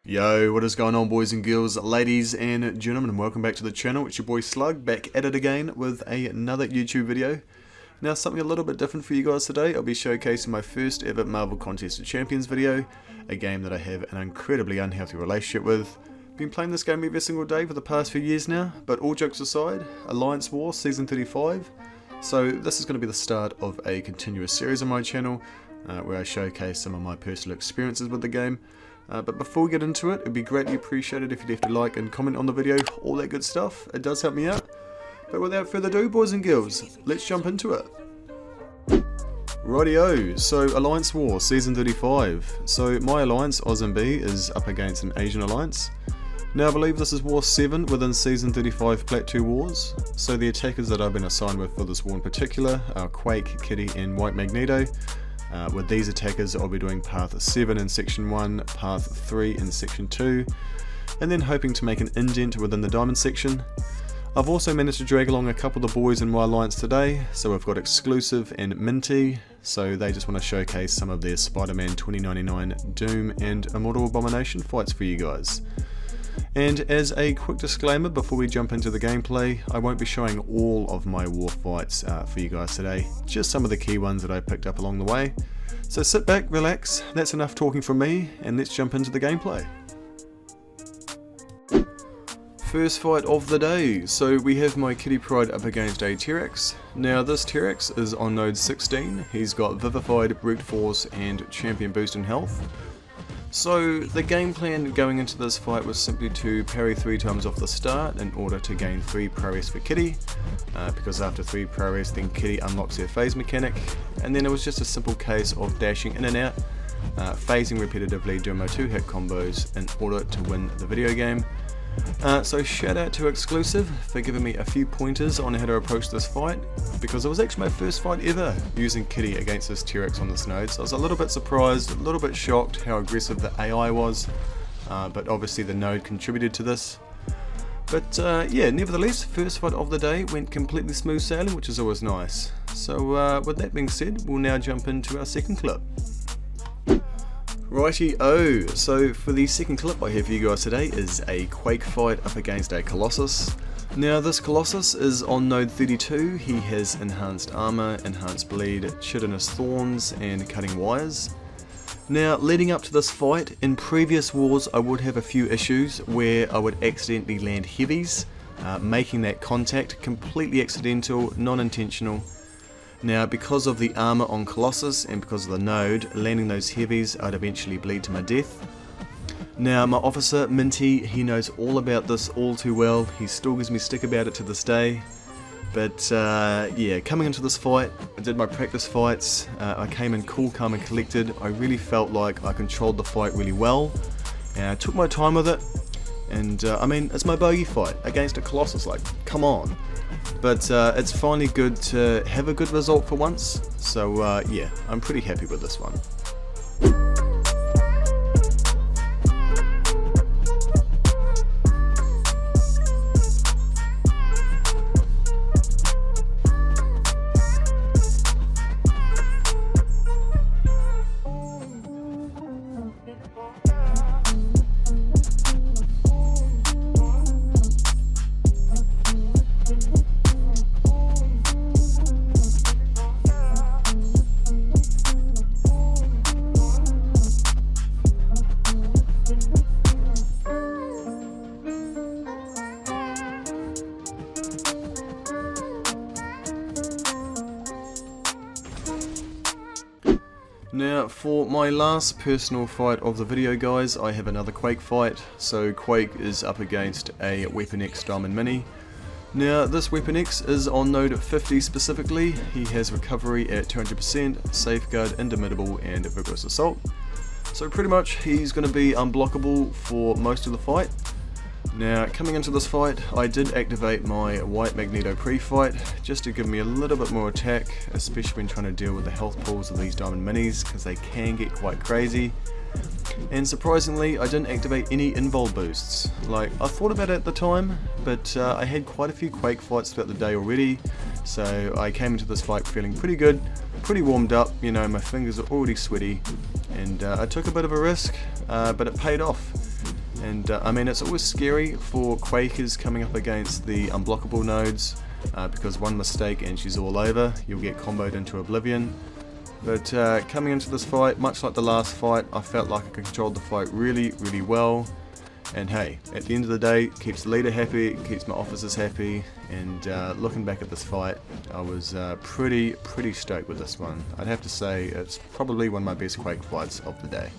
Yo, what is going on, boys and girls, ladies and gentlemen, and welcome back to the channel. It's your boy Slug, back at it again with another YouTube video. Now, something a little bit different for you guys today. I'll be showcasing my first ever Marvel Contest of Champions video, a game that I have an incredibly unhealthy relationship with. Been playing this game every single day for the past few years now, but all jokes aside, Alliance War Season 35. So this is going to be the start of a continuous series on my channel, where I showcase some of my personal experiences with the game. But before we get into it, it'd be greatly appreciated if you left a like and comment on the video, all that good stuff. It does help me out. But without further ado, boys and girls, let's jump into it. Rightio, so Alliance War Season 35. So my alliance, OzMB, is up against an Asian alliance. Now I believe this is War 7 within Season 35 Plat 2 Wars. So the attackers that I've been assigned with for this war in particular are Quake, Kitty and White Magneto. With these attackers, I'll be doing Path 7 in Section 1, Path 3 in Section 2, and then hoping to make an indent within the Diamond section. I've also managed to drag along a couple of the boys in my alliance today, so we've got Xqlusiiv and Minty, so they just want to showcase some of their Spider-Man 2099 Doom and Immortal Abomination fights for you guys. And as a quick disclaimer before we jump into the gameplay, I won't be showing all of my war fights for you guys today, just some of the key ones that I picked up along the way. So sit back, relax, that's enough talking from me, and let's jump into the gameplay. First fight of the day, so we have my Kitty Pryde up against a T-Rex. Now this T-Rex is on node 16, he's got Vivified, Brute Force and Champion Boost in health. So the game plan going into this fight was simply to parry 3 times off the start in order to gain 3 parries for Kitty, because after 3 parries then Kitty unlocks her phase mechanic, and then it was just a simple case of dashing in and out, phasing repetitively, doing my 2-hit combos in order to win the video game. So shout out to Xqlusiiv for giving me a few pointers on how to approach this fight, because it was actually my first fight ever using Kitty against this T-Rex on this node, so I was a little bit surprised, a little bit shocked how aggressive the AI was, but obviously the node contributed to this. But yeah, nevertheless, first fight of the day went completely smooth sailing, which is always nice. So with that being said, we'll now jump into our second clip. Righty-o, so for the second clip I have for you guys today is a Quake fight up against a Colossus. Now this Colossus is on node 32, he has enhanced armor, enhanced bleed, chitinous thorns and cutting wires. Now leading up to this fight, in previous wars I would have a few issues where I would accidentally land heavies, making that contact completely accidental, non-intentional. Now because of the armor on Colossus and because of the node, landing those heavies I'd eventually bleed to my death. Now my officer Minty, he knows all about this all too well, he still gives me stick about it to this day. But yeah, coming into this fight, I did my practice fights, I came in cool, calm and collected. I really felt like I controlled the fight really well, and I took my time with it. And I mean, it's my bogey fight against a Colossus, like, come on. But it's finally good to have a good result for once, so yeah, I'm pretty happy with this one. Now for my last personal fight of the video guys, I have another Quake fight. So Quake is up against a Weapon X Diamond Mini. Now this Weapon X is on node 50 specifically, he has recovery at 200%, safeguard, indomitable and vigorous assault. So pretty much he's going to be unblockable for most of the fight. Now coming into this fight, I did activate my White Magneto pre-fight just to give me a little bit more attack, especially when trying to deal with the health pools of these Diamond Minis, because they can get quite crazy. And surprisingly, I didn't activate any invul boosts. Like, I thought about it at the time, but I had quite a few Quake fights throughout the day already, so I came into this fight feeling pretty good, pretty warmed up, you know, my fingers are already sweaty, and I took a bit of a risk, but it paid off. And I mean, it's always scary for Quakers coming up against the unblockable nodes, because one mistake and she's all over, you'll get comboed into oblivion. But coming into this fight, much like the last fight, I felt like I controlled the fight really well. And hey, at the end of the day, it keeps the leader happy, it keeps my officers happy, and looking back at this fight, I was pretty stoked with this one. I'd have to say it's probably one of my best Quake fights of the day.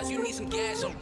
You need some gas on.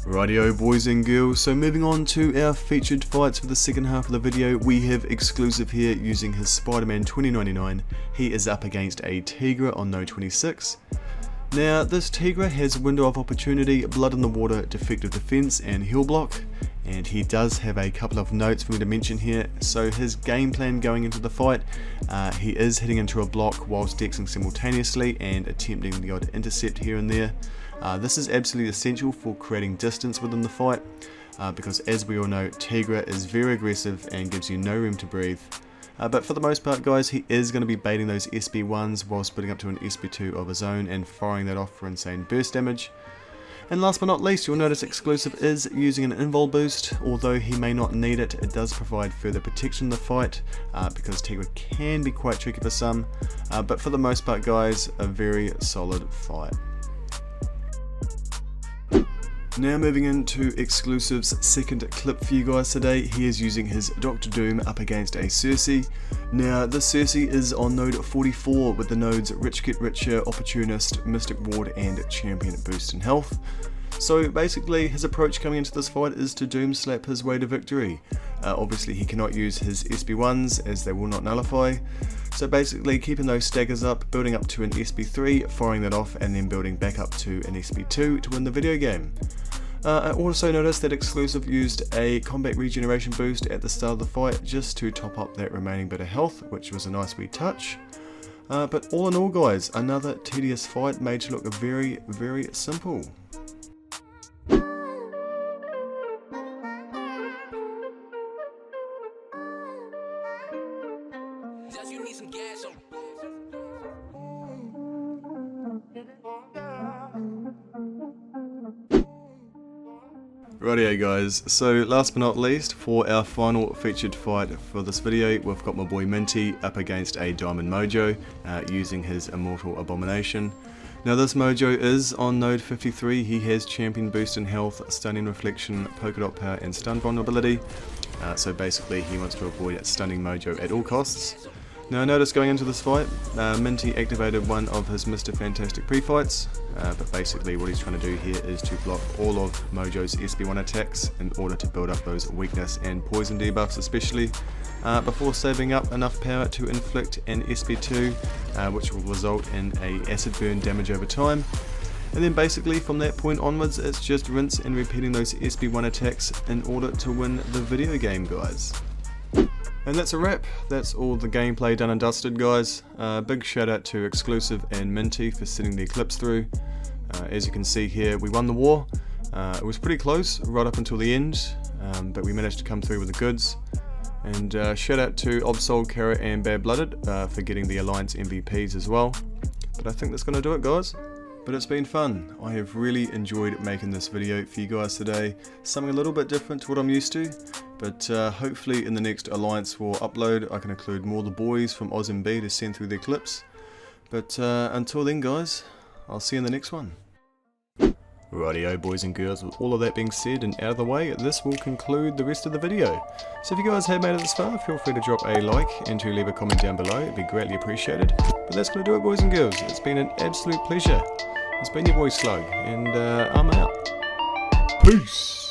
Rightio boys and girls, so moving on to our featured fights for the second half of the video, we have Xqlusiiv here using his Spider-Man 2099. He is up against a Tigra on node 26. Now this Tigra has window of opportunity, blood in the water, defective defense and heal block, and he does have a couple of notes for me to mention here. So his game plan going into the fight, he is hitting into a block whilst dexing simultaneously and attempting the odd intercept here and there. This is absolutely essential for creating distance within the fight, because as we all know, Tigra is very aggressive and gives you no room to breathe. But for the most part guys, he is going to be baiting those SB1s while splitting up to an SB2 of his own and firing that off for insane burst damage. And last but not least, you'll notice Xqlusiiv is using an invul boost. Although he may not need it, it does provide further protection in the fight, because Tigra can be quite tricky for some, but for the most part guys, a very solid fight. Now moving into Xqlusiiv's second clip for you guys today, he is using his Dr. Doom up against a Cersei. Now this Cersei is on node 44 with the nodes Rich Get Richer, Opportunist, Mystic Ward and Champion Boost in Health. So basically his approach coming into this fight is to Doom slap his way to victory. Obviously he cannot use his SB1s as they will not nullify. So basically keeping those staggers up, building up to an SB3, firing that off and then building back up to an SB2 to win the video game. I also noticed that Xqlusiiv used a combat regeneration boost at the start of the fight just to top up that remaining bit of health, which was a nice wee touch. But all in all guys, another tedious fight made to look very simple. You need some gas on. Rightio guys, so last but not least, for our final featured fight for this video, we've got my boy Minty up against a Diamond Mojo, using his Immortal Abomination. Now this Mojo is on node 53, he has Champion Boost in Health, Stunning Reflection, Polka Dot Power and Stun Vulnerability. So basically he wants to avoid stunning Mojo at all costs. Now notice going into this fight, Minty activated one of his Mr. Fantastic pre-fights, but basically what he's trying to do here is to block all of Mojo's SB1 attacks in order to build up those weakness and poison debuffs especially, before saving up enough power to inflict an SB2, which will result in a acid burn damage over time. And then basically from that point onwards, it's just rinse and repeating those SB1 attacks in order to win the video game guys. And that's a wrap. That's all the gameplay done and dusted guys. Big shout out to Xqlusiiv and Minty for sending the Eclipse through. As you can see here, we won the war. It was pretty close right up until the end, but we managed to come through with the goods. And shout out to Obsoul, Kara and Bad Blooded for getting the Alliance MVPs as well. But I think that's going to do it guys. But it's been fun. I have really enjoyed making this video for you guys today. Something a little bit different to what I'm used to. But hopefully in the next Alliance War upload I can include more of the boys from OzMB to send through their clips. But until then guys, I'll see you in the next one. Rightio boys and girls, with all of that being said and out of the way, this will conclude the rest of the video. So if you guys have made it this far, feel free to drop a like and to leave a comment down below, it'd be greatly appreciated. But that's going to do it boys and girls, it's been an absolute pleasure. It's been your boy Slug, and I'm out. Peace.